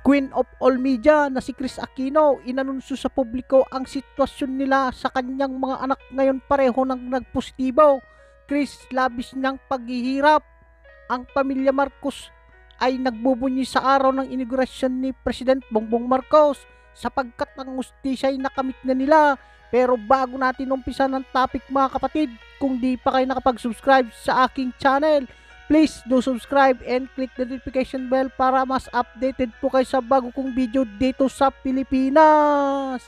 Queen of all media na si Kris Aquino, inanunsyo sa publiko ang sitwasyon nila sa kanyang mga anak ngayon pareho nang nagpositibo. Kris, labis niyang paghihirap. Ang pamilya Marcos ay nagbubunyi sa araw ng inaugurasyon ni President Bongbong Marcos sapagkat ang hustisya ay nakamit na nila. Pero bago natin umpisa ng topic mga kapatid, kung di pa kayo nakapag-subscribe sa aking channel, please do subscribe and click the notification bell para mas updated po kayo sa bago kong video dito sa Pilipinas.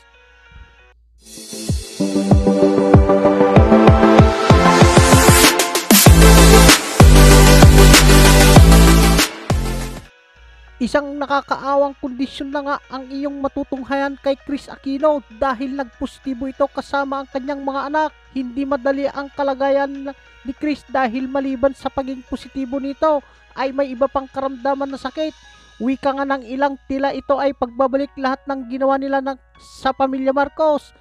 Isang nakakaawang kondisyon na nga ang iyong matutunghayan kay Kris Aquino dahil nagpositibo ito kasama ang kanyang mga anak. Hindi madali ang kalagayan ni Kris dahil maliban sa pagiging positibo nito ay may iba pang karamdaman na sakit. Wika nga ng ilang tila ito ay pagbabalik lahat ng ginawa nila sa pamilya Marcos.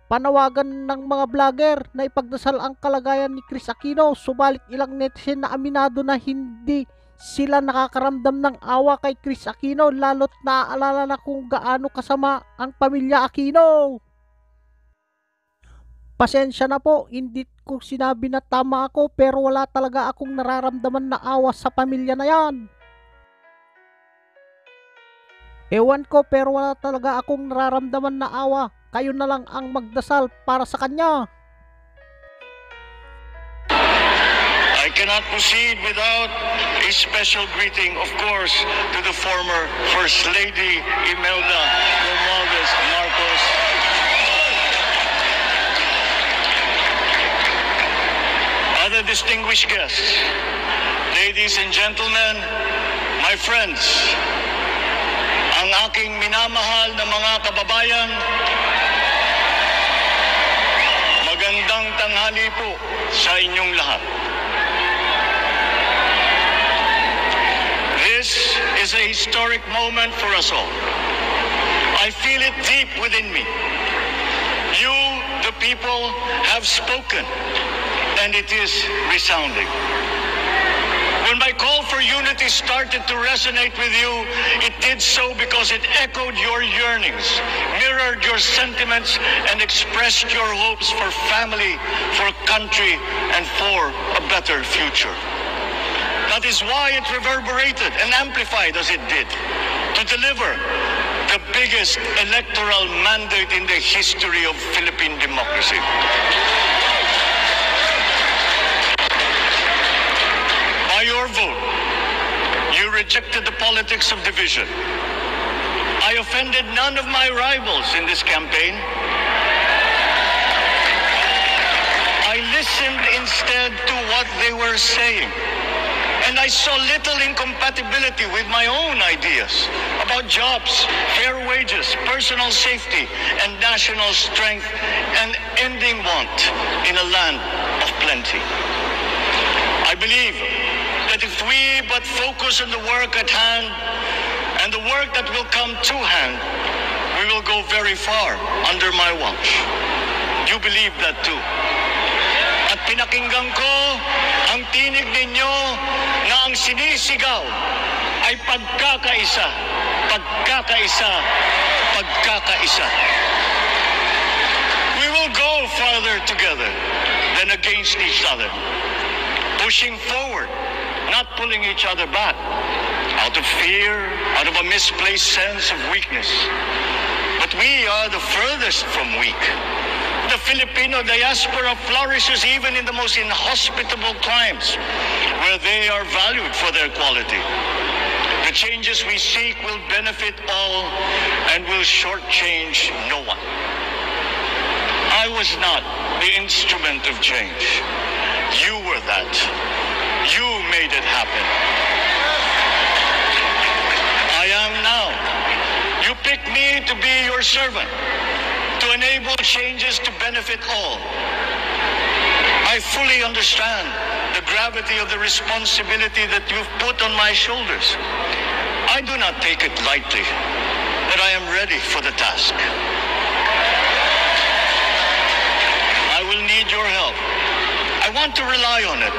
Panawagan ng mga vlogger na ipagdasal ang kalagayan ni Kris Aquino, subalit ilang netizen na aminado na hindi sila nakakaramdam ng awa kay Kris Aquino, lalo't naaalala na kung gaano kasama ang pamilya Aquino. Pasensya na po, hindi ko sinabi na tama ako, pero wala talaga akong nararamdaman na awa sa pamilya na yan. Ewan ko, pero wala talaga akong nararamdaman na awa. Kayo na lang ang magdasal para sa kanya. I cannot proceed without a special greeting, of course, to the former First Lady Imelda Romualdez Marcos. Other distinguished guests, ladies and gentlemen, my friends, ang aking minamahal na mga kababayan, magandang tanghali po sa inyong lahat. This is a historic moment for us all. I feel it deep within me. You, the people, have spoken, and it is resounding. When my call for unity started to resonate with you, it did so because it echoed your yearnings, mirrored your sentiments, and expressed your hopes for family, for country, and for a better future. That is why it reverberated and amplified as it did to deliver the biggest electoral mandate in the history of Philippine democracy. By your vote, you rejected the politics of division. I offended none of my rivals in this campaign. I listened instead to what they were saying. And I saw little incompatibility with my own ideas about jobs, fair wages, personal safety, and national strength, and ending want in a land of plenty. I believe that if we but focus on the work at hand and the work that will come to hand, we will go very far under my watch. You believe that too. At pinakinggan ko ang tinig ninyo na ang sinisigaw ay pagkakaisa, pagkakaisa, pagkakaisa. We will go farther together than against each other, pushing forward, not pulling each other back, out of fear, out of a misplaced sense of weakness. But we are the furthest from weak. The Filipino diaspora flourishes even in the most inhospitable climes where they are valued for their quality. The changes we seek will benefit all and will shortchange no one. I was not the instrument of change. You were that. You made it happen. I am now. You picked me to be your servant, to enable changes to benefit all. I fully understand the gravity of the responsibility that you've put on my shoulders. I do not take it lightly, but I am ready for the task. I will need your help. I want to rely on it.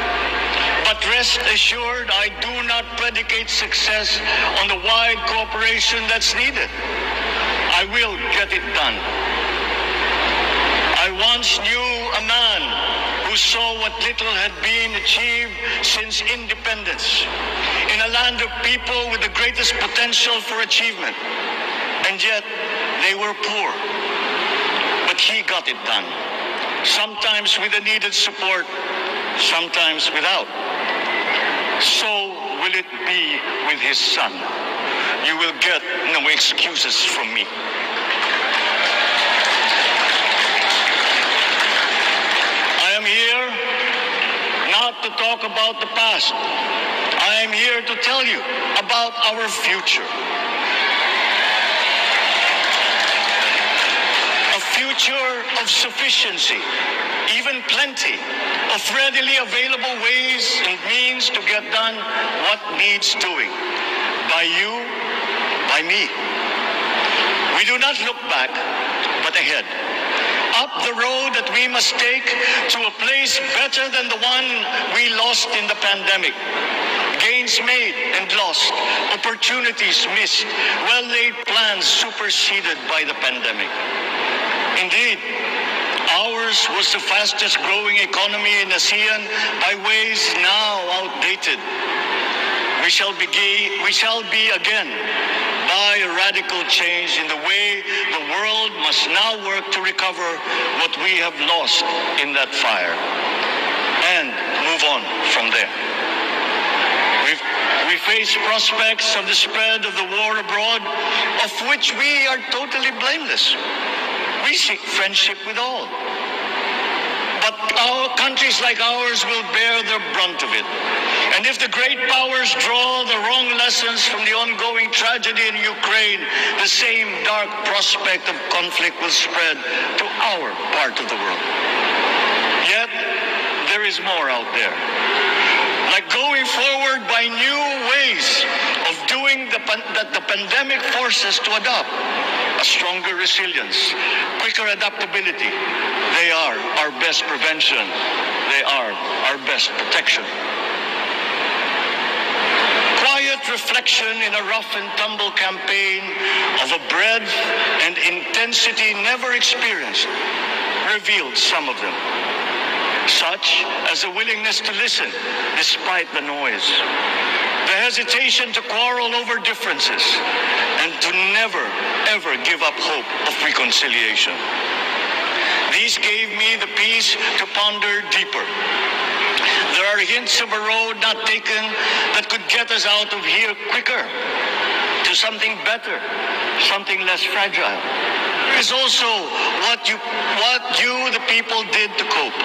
But rest assured, I do not predicate success on the wide cooperation that's needed. I will get it done. I once knew a man who saw what little had been achieved since independence in a land of people with the greatest potential for achievement. And yet, they were poor. But he got it done. Sometimes with the needed support, sometimes without. So will it be with his son. You will get no excuses from me. I am here not to talk about the past. I am here to tell you about our future. A future of sufficiency, even plenty, of readily available ways and means to get done what needs doing. By you, by me. We do not look back, but ahead. Up the road that we must take to a place better than the one we lost in the pandemic. Gains made and lost, opportunities missed, well-laid plans superseded by the pandemic. Indeed, ours was the fastest growing economy in ASEAN by ways now outdated. We shall be again by a radical change in the way the world must now work to recover what we have lost in that fire and move on from there. We face prospects of the spread of the war abroad, of which we are totally blameless. We seek friendship with all. But countries like ours will bear the brunt of it. And if the great powers draw the wrong lessons from the ongoing tragedy in Ukraine, the same dark prospect of conflict will spread to our part of the world. Yet, there is more out there. Like going forward by new ways of doing that the pandemic forces to adopt. A stronger resilience, quicker adaptability. They are our best prevention. They are our best protection. Quiet reflection in a rough and tumble campaign of a breadth and intensity never experienced revealed some of them. Such as a willingness to listen despite the noise, the hesitation to quarrel over differences, and to never, ever give up hope of reconciliation. These gave me the peace to ponder deeper. There are hints of a road not taken that could get us out of here quicker to something better, something less fragile. There is also what you, the people, did to cope.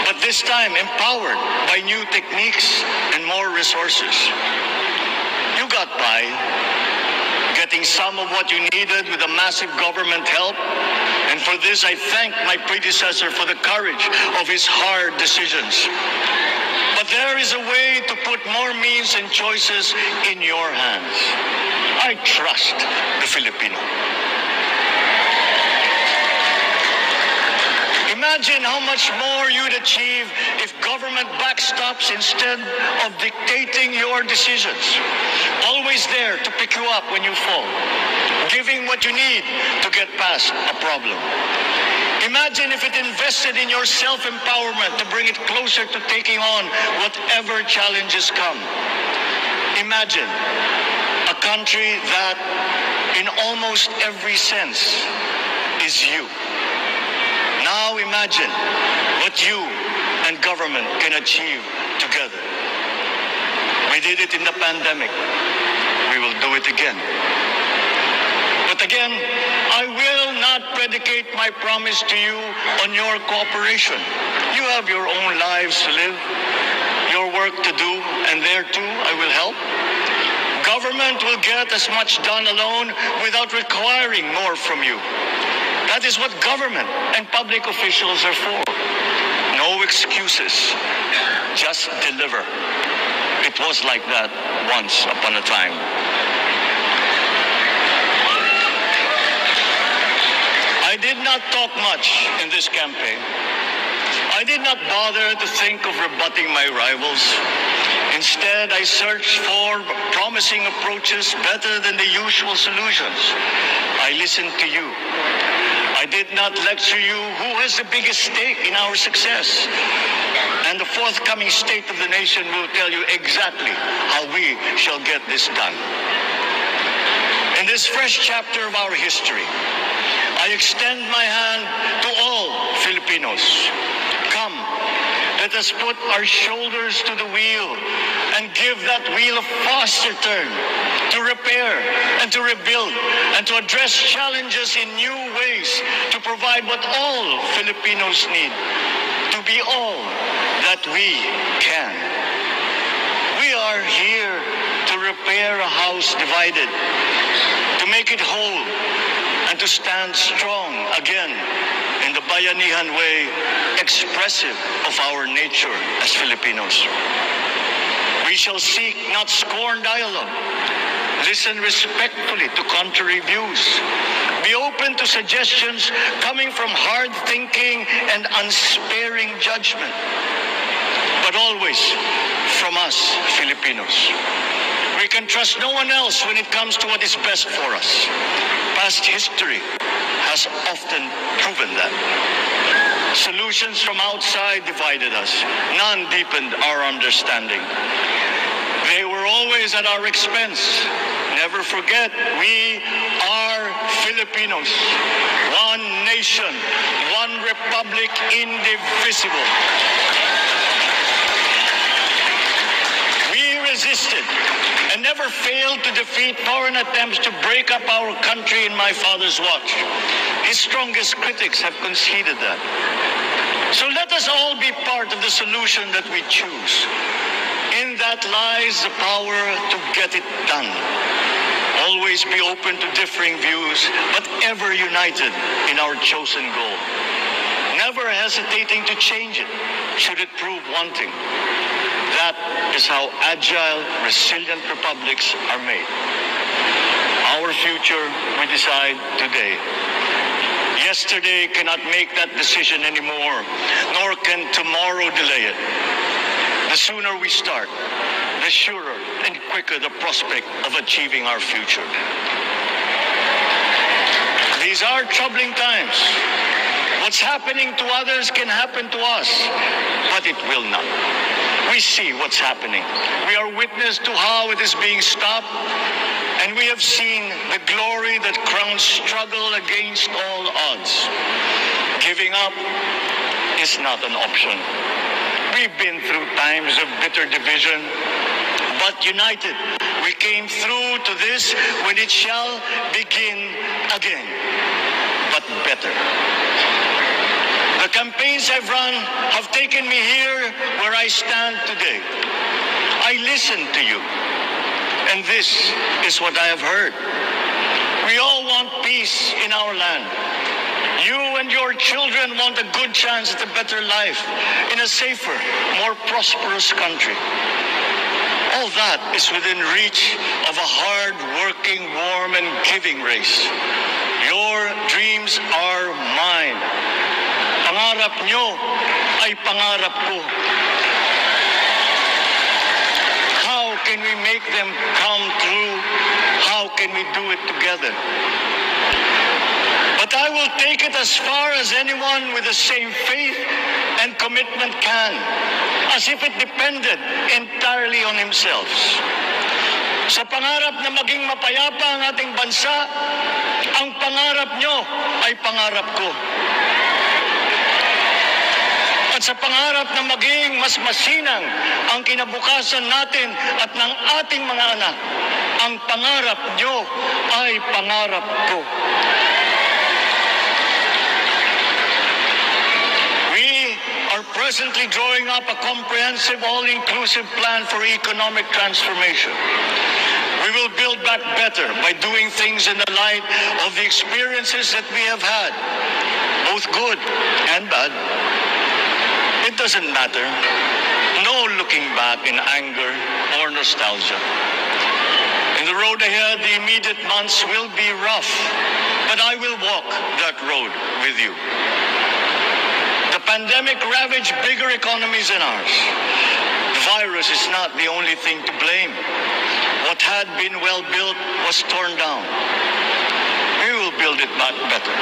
But this time empowered by new techniques and more resources. You got by, getting some of what you needed with a massive government help. And for this, I thank my predecessor for the courage of his hard decisions. But there is a way to put more means and choices in your hands. I trust the Filipino. Imagine how much more you'd achieve if government backstops instead of dictating your decisions. Always there to pick you up when you fall, giving what you need to get past a problem. Imagine if it invested in your self-empowerment to bring it closer to taking on whatever challenges come. Imagine a country that, in almost every sense, is you. Now imagine what you and government can achieve together. We did it in the pandemic. We will do it again. But again, I will not predicate my promise to you on your cooperation. You have your own lives to live, your work to do, and there too I will help. Government will get as much done alone without requiring more from you. That is what government and public officials are for. No excuses, just deliver. It was like that once upon a time. I did not talk much in this campaign. I did not bother to think of rebutting my rivals. Instead, I searched for promising approaches better than the usual solutions. I listened to you. I did not lecture you who has the biggest stake in our success. And the forthcoming state of the nation will tell you exactly how we shall get this done. In this fresh chapter of our history, I extend my hand to all Filipinos. Come, let us put our shoulders to the wheel and give that wheel a faster turn to repair and to rebuild and to address challenges in new ways to provide what all Filipinos need to be all that we can. We are here to repair a house divided, to make it whole, and to stand strong again in the bayanihan way, expressive of our nature as Filipinos. We shall seek, not scorn, dialogue. Listen respectfully to contrary views. Be open to suggestions coming from hard thinking and unsparing judgment. But always from us, Filipinos. We can trust no one else when it comes to what is best for us. Past history has often proven that. Solutions from outside divided us. None deepened our understanding. They were always at our expense. Never forget, we are Filipinos. One nation, one republic, indivisible. We resisted and never failed to defeat foreign attempts to break up our country in my father's watch. His strongest critics have conceded that. So let us all be part of the solution that we choose. In that lies the power to get it done. Always be open to differing views, but ever united in our chosen goal. Never hesitating to change it, should it prove wanting. That is how agile, resilient republics are made. Our future, we decide today. Yesterday cannot make that decision anymore, nor can tomorrow delay it. The sooner we start, the surer and quicker the prospect of achieving our future. These are troubling times. What's happening to others can happen to us, but it will not. We see what's happening. We are witness to how it is being stopped, and we have seen the glory that crowns struggle against all odds. Giving up is not an option. We've been through times of bitter division, but united, we came through to this when it shall begin again, but better. The campaigns I've run have taken me here where I stand today. I listened to you, and this is what I have heard. We all want peace in our land. You and your children want a good chance at a better life in a safer, more prosperous country. All that is within reach of a hard-working, warm, and giving race. Your dreams are mine. Pangarap nyo ay pangarap ko. How can we make them come true? How can we do it together? But I will take it as far as anyone with the same faith and commitment can, as if it depended entirely on himself. Sa pangarap na maging mapayapa ang ating bansa, ang pangarap nyo ay pangarap ko. At sa pangarap na maging mas masinang ang kinabukasan natin at ng ating mga anak, ang pangarap nyo ay pangarap ko. We are presently drawing up a comprehensive, all-inclusive plan for economic transformation. We will build back better by doing things in the light of the experiences that we have had, both good and bad. It doesn't matter. No looking back in anger or nostalgia. In the road ahead, the immediate months will be rough, but I will walk that road with you. The pandemic ravaged bigger economies than ours. The virus is not the only thing to blame. What had been well built was torn down. We will build it back better.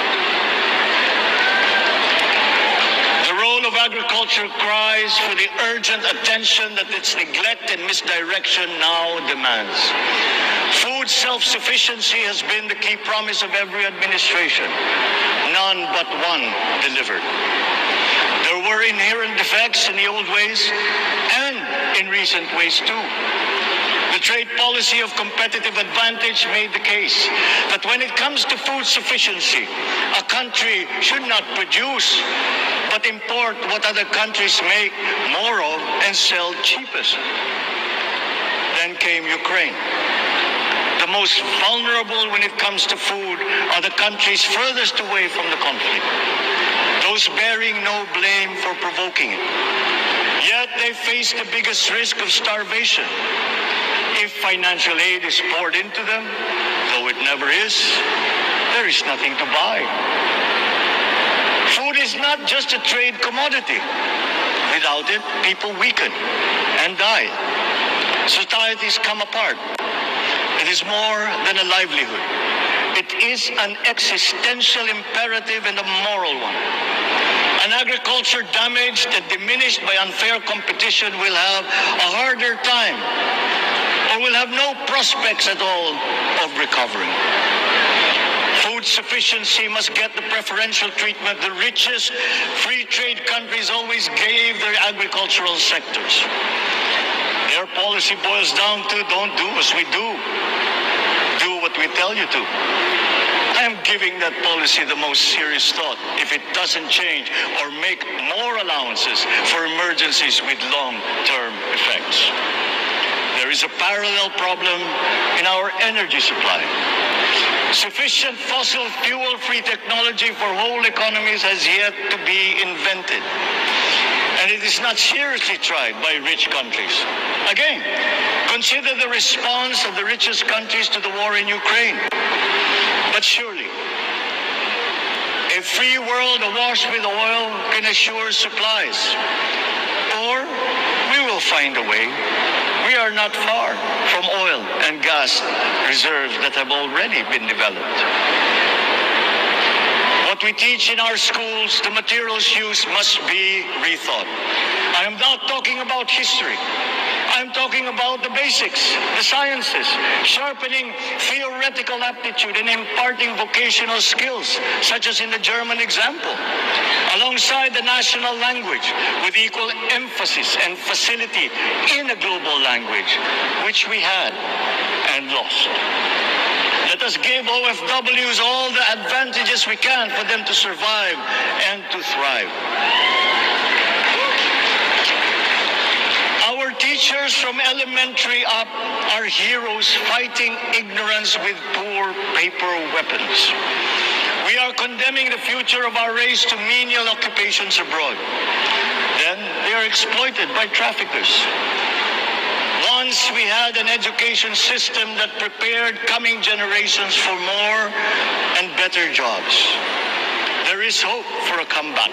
The role of agriculture cries for the urgent attention that its neglect and misdirection now demands. Food self-sufficiency has been the key promise of every administration. None but one delivered. There were inherent defects in the old ways and in recent ways too. The trade policy of competitive advantage made the case that when it comes to food sufficiency, a country should not produce but import what other countries make more of and sell cheapest. Then came Ukraine. The most vulnerable when it comes to food are the countries furthest away from the conflict, those bearing no blame for provoking it. Yet they face the biggest risk of starvation. If financial aid is poured into them, though it never is, there is nothing to buy. Food is not just a trade commodity. Without it, people weaken and die. Societies come apart. It is more than a livelihood. It is an existential imperative and a moral one. An agriculture damaged and diminished by unfair competition will have a harder time or will have no prospects at all of recovering. Food sufficiency must get the preferential treatment the richest free trade countries always gave their agricultural sectors. Their policy boils down to don't do as we do. Do what we tell you to. I am giving that policy the most serious thought if it doesn't change or make more allowances for emergencies with long-term effects. There is a parallel problem in our energy supply. Sufficient fossil fuel-free technology for whole economies has yet to be invented. And it is not seriously tried by rich countries. Again, consider the response of the richest countries to the war in Ukraine. But surely, a free world awash with oil can assure supplies. Or we will find a way. We are not far from oil and gas reserves that have already been developed. What we teach in our schools, the materials used must be rethought. I am not talking about history. I'm talking about the basics, the sciences, sharpening theoretical aptitude and imparting vocational skills, such as in the German example, alongside the national language with equal emphasis and facility in a global language, which we had and lost. Let us give OFWs all the advantages we can for them to survive and to thrive. Our teachers from elementary up are heroes fighting ignorance with poor paper weapons. We are condemning the future of our race to menial occupations abroad. Then they are exploited by traffickers. Once we had an education system that prepared coming generations for more and better jobs. There is hope for a comeback.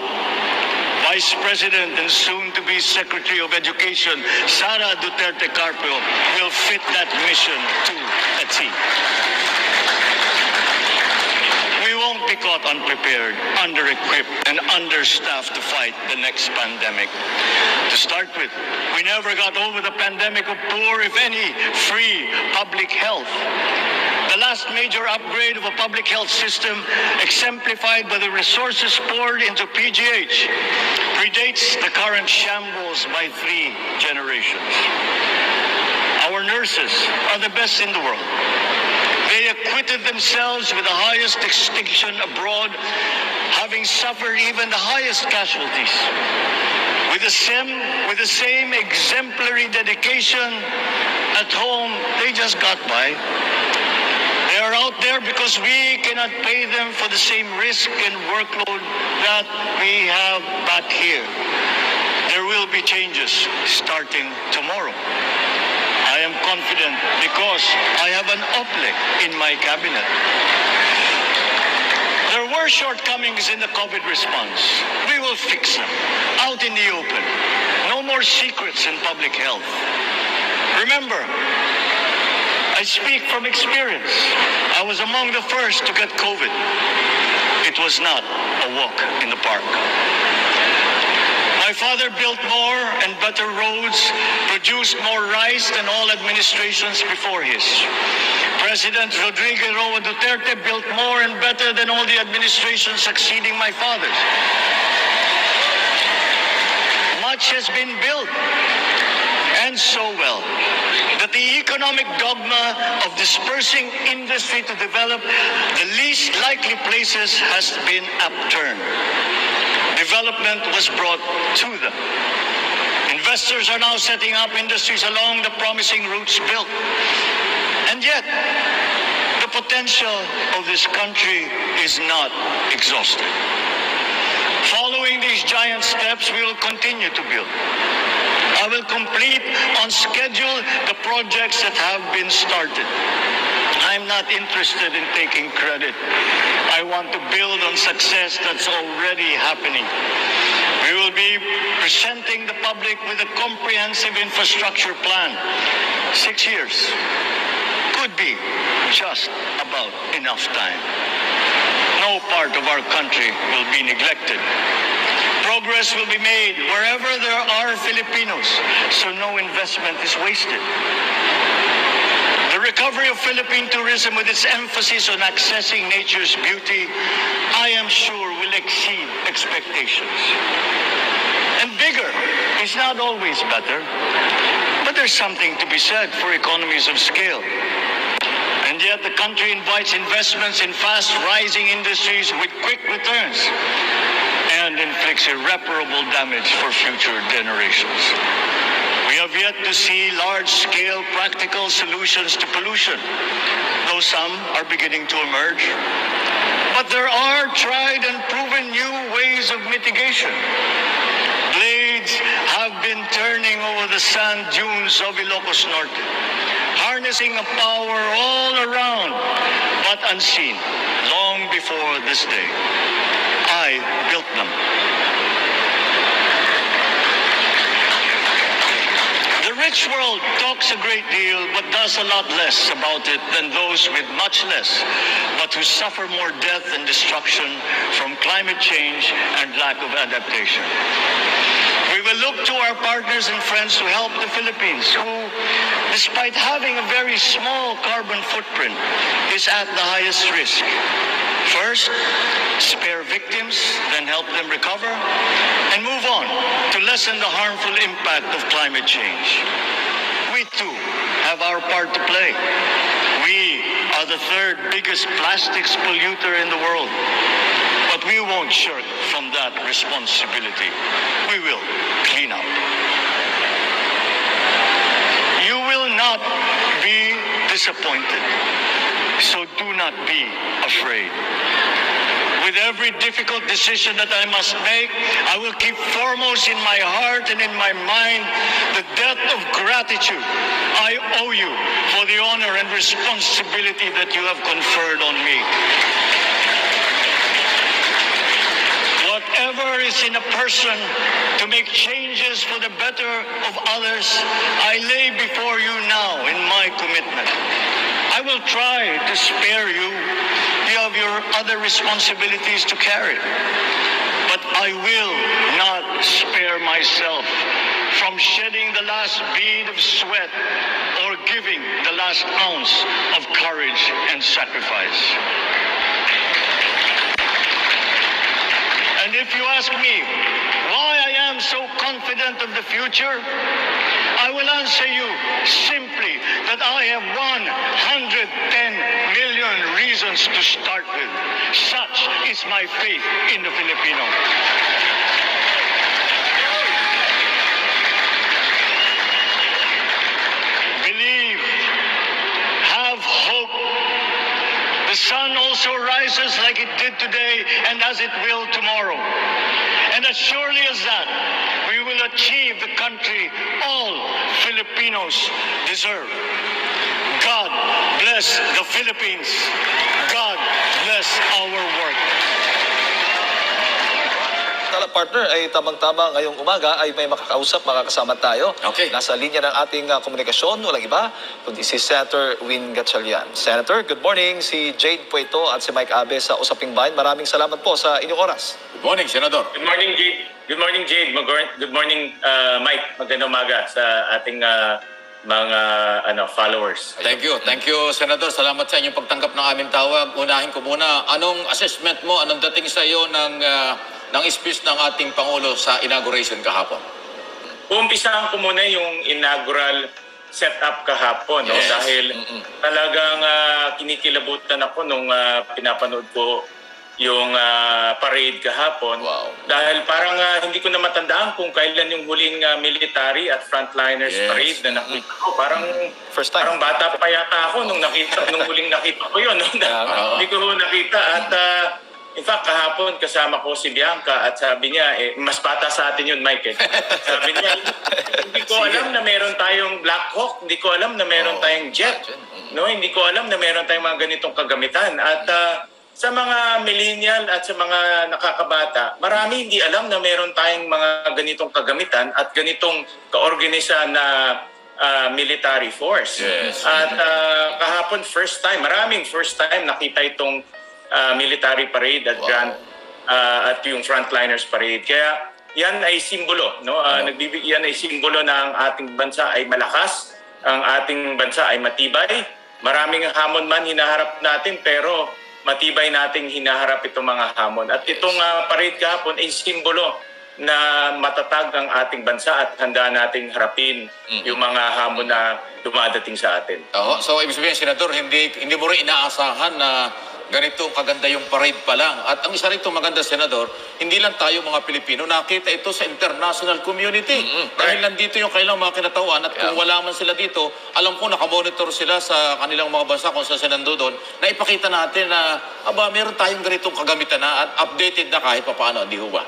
Vice President and soon-to-be Secretary of Education, Sara Duterte Carpio, will fit that mission to a T. We won't be caught unprepared, under-equipped, and understaffed to fight the next pandemic. To start with, we never got over the pandemic of poor, if any, free public health. The last major upgrade of a public health system, exemplified by the resources poured into PGH, predates the current shambles by 3 generations. Our nurses are the best in the world. They acquitted themselves with the highest distinction abroad, having suffered even the highest casualties. With the same exemplary dedication at home, they just got by. They are out there because we cannot pay them for the same risk and workload that we have back here. There will be changes starting tomorrow. I am confident because I have an OPLE in my cabinet. The There were shortcomings in the COVID response. We will fix them out in the open. No more secrets in public health. Remember, I speak from experience. I was among the first to get COVID. It was not a walk in the park. My father built more and better roads, produced more rice than all administrations before his. President Rodrigo Roa Duterte built more and better than all the administrations succeeding my father's. Much has been built, and so well, that the economic dogma of dispersing industry to develop the least likely places has been upturned. Development was brought to them. Investors are now setting up industries along the promising routes built. And yet, the potential of this country is not exhausted. Following these giant steps, we will continue to build. I will complete on schedule the projects that have been started. I'm not interested in taking credit. I want to build on success that's already happening. We will be presenting the public with a comprehensive infrastructure plan. 6 years could be just about enough time. No part of our country will be neglected. Progress will be made wherever there are Filipinos, so no investment is wasted. The recovery of Philippine tourism with its emphasis on accessing nature's beauty, I am sure will exceed expectations. And bigger is not always better, but there's something to be said for economies of scale. And yet the country invites investments in fast-rising industries with quick returns and inflicts irreparable damage for future generations. We have yet to see large-scale practical solutions to pollution, though some are beginning to emerge. But there are tried and proven new ways of mitigation. Blades have been turning over the sand dunes of Ilocos Norte, harnessing a power all around, but unseen, long before this day. I built them. The rich world talks a great deal, but does a lot less about it than those with much less, but who suffer more death and destruction from climate change and lack of adaptation. We will look to our partners and friends to help the Philippines, who, despite having a very small carbon footprint, is at the highest risk. First, spare victims, then help them recover, and move on to lessen the harmful impact of climate change. We too have our part to play. We are the third biggest plastics polluter in the world, but we won't shirk from that responsibility. We will clean up. You will not be disappointed, so do not be afraid. With every difficult decision that I must make, I will keep foremost in my heart and in my mind the debt of gratitude I owe you for the honor and responsibility that you have conferred on me. Whatever is in a person to make changes for the better of others, I lay before you now in my commitment. I will try to spare you. You have your other responsibilities to carry. But I will not spare myself from shedding the last bead of sweat or giving the last ounce of courage and sacrifice. And if you ask me why I am so confident of the future, I will answer you simply that I have 110 million reasons to start with. Such is my faith in the Filipino. Believe, have hope. The sun also rises like it did today and as it will tomorrow. And as surely as that, we will achieve the country all Filipinos deserve. God bless the Philippines. God bless our work. partner, ay tamang-tama ngayong umaga ay may makakausap, makakasama tayo. Okay. Nasa linya ng ating komunikasyon, walang iba, kundi si Senator Win Gatchalian. Senator, good morning. Si Jade po ito at si Mike Abe sa Usaping Bayan. Maraming salamat po sa inyong oras. Good morning, Senador. Good morning, Jade. Good morning, Jade. Good morning, Mike. Magandang umaga sa ating mga followers. Thank you, Senador. Salamat sa inyong pagtanggap ng aming tawag. Unahin ko muna, anong assessment mo, anong dating sa iyo ng speech ng ating Pangulo sa inauguration kahapon? Umpisahan ko muna yung inaugural setup kahapon. No? Yes. Dahil talagang kinikilabutan ako nung pinapanood ko yung parade kahapon. Wow. Dahil parang hindi ko na matandaan kung kailan yung huling military at frontliners parade na nakita ko. Parang First time. Parang bata pa yata ako nung huling nakita ko yun. No? Hindi ko nakita at in fact, kahapon kasama ko si Bianca at sabi niya, mas bata sa atin yun, Mike. Sabi niya, hindi ko alam na meron tayong Black Hawk, hindi ko alam na meron tayong jet. No, hindi ko alam na meron tayong mga ganitong kagamitan. At sa mga millennial at sa mga nakakabata, marami hindi alam na meron tayong mga ganitong kagamitan at ganitong kaorganisa na military force. Yes. At kahapon maraming first time nakita itong military parade at at yung frontliners parade. Kaya yan ay simbolo, no? Yan ay simbolo na ang ating bansa ay malakas, ang ating bansa ay matibay. Maraming hamon man hinaharap natin pero matibay nating hinaharap itong mga hamon. At itong parade kahapon ay simbolo na matatag ang ating bansa at handa nating harapin yung mga hamon na dumadating sa atin. So, ibig sabihin, Senador, hindi mo rin inaasahan na ganito kaganda yung parade pa lang. At ang isa rito maganda, Senador, hindi lang tayo mga Pilipino, nakita ito sa international community. Dahil nandito yung kailang mga kinatawan at kung wala man sila dito, alam ko nakamonitor sila sa kanilang mga bansa kung saan sila nandoon, na ipakita natin na, meron tayong ganitong kagamitan na at updated na kahit paano, di ho ba?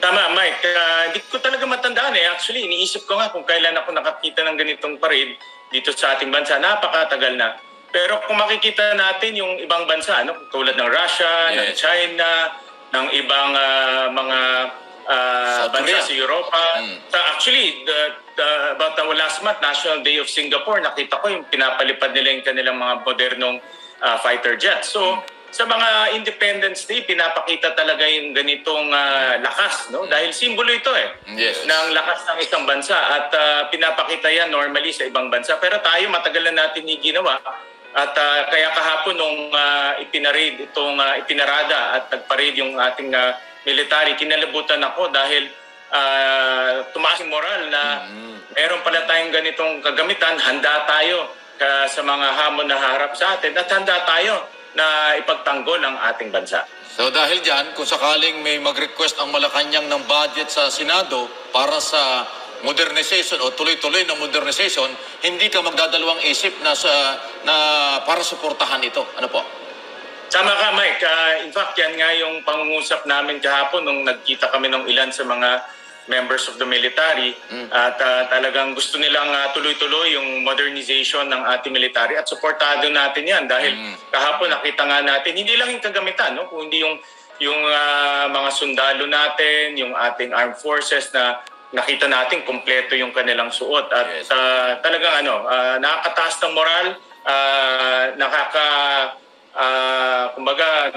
Tama, Mike. Hindi ko talaga matandaan eh. Actually, iniisip ko nga kung kailan ako nakakita ng ganitong parade dito sa ating bansa. Napakatagal na. Pero kung makikita natin yung ibang bansa, tulad ng Russia, ng China, ng ibang mga bansa sa Europa. Actually, about the last month, National Day of Singapore, nakita ko yung pinapalipad nila yung kanilang mga modernong fighter jets. So, sa mga Independence Day, pinapakita talaga yung ganitong lakas, no? Dahil simbolo ito ng lakas ng isang bansa at pinapakita yan normally sa ibang bansa. Pero tayo, matagal na natin ginawa. At kaya kahapon nung ipinarada at nagparade yung ating military, kinalabutan ako dahil tumaas yung moral na meron pala tayong ganitong kagamitan, handa tayo sa mga hamon na harap sa atin at handa tayo na ipagtanggol ang ating bansa. So dahil dyan, kung sakaling may mag-request ang Malacañang ng budget sa Senado para sa modernization o tuloy-tuloy na modernization, hindi ka magdadalawang isip na para suportahan ito. Ano po? Tama ka, Mike. In fact, yan nga yung pangungusap namin kahapon nung nagkita kami ng ilan sa mga members of the military at talagang gusto nilang tuloy-tuloy yung modernization ng ating military at suportado natin yan dahil kahapon nakita nga natin, hindi lang yung kagamitan, no? Kung hindi yung mga sundalo natin, yung ating armed forces na nakita natin kompleto yung kanilang suot at talagang nakakataas ng moral,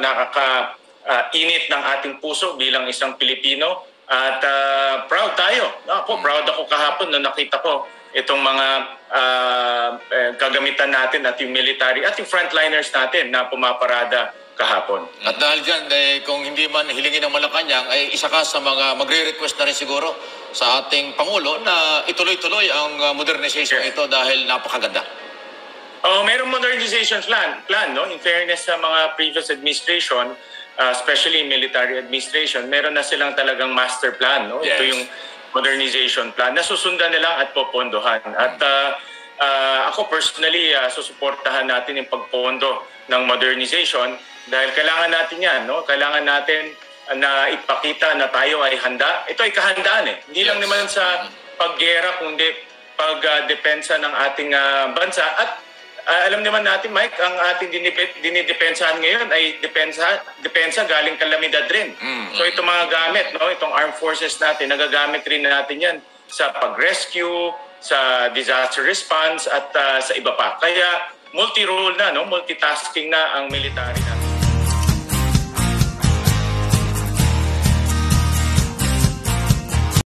nakaka-init ng ating puso bilang isang Pilipino at proud tayo. Proud ako kahapon na nakita ko itong mga kagamitan natin at yung military at yung frontliners natin na pumaparada kahapon. At dahil dyan, kung hindi man hilingin ng Malacañang, ay isa ka sa mga magre-request na rin siguro sa ating Pangulo na ituloy-tuloy ang modernization ito dahil napakaganda. Mayroong modernization plan, no? In fairness sa mga previous administration, especially military administration, meron na silang talagang master plan, no? Ito yung modernization plan na susundan nila at popondohan. At ako personally, susuportahan natin yung pagpondo ng modernization dahil kailangan natin yan, no? Kailangan natin na ipakita na tayo ay handa. Ito ay kahandaan eh. Hindi lang naman sa paggera kundi pagdepensa ng ating bansa at alam naman natin, Mike, ang ating dinidepensahan ngayon ay depensa galing kalamidad rin. So itong mga gamit, no, itong armed forces natin, nagagamit rin natin yan sa pag-rescue, sa disaster response at sa iba pa. Kaya multi-role na, no, multitasking na ang military natin.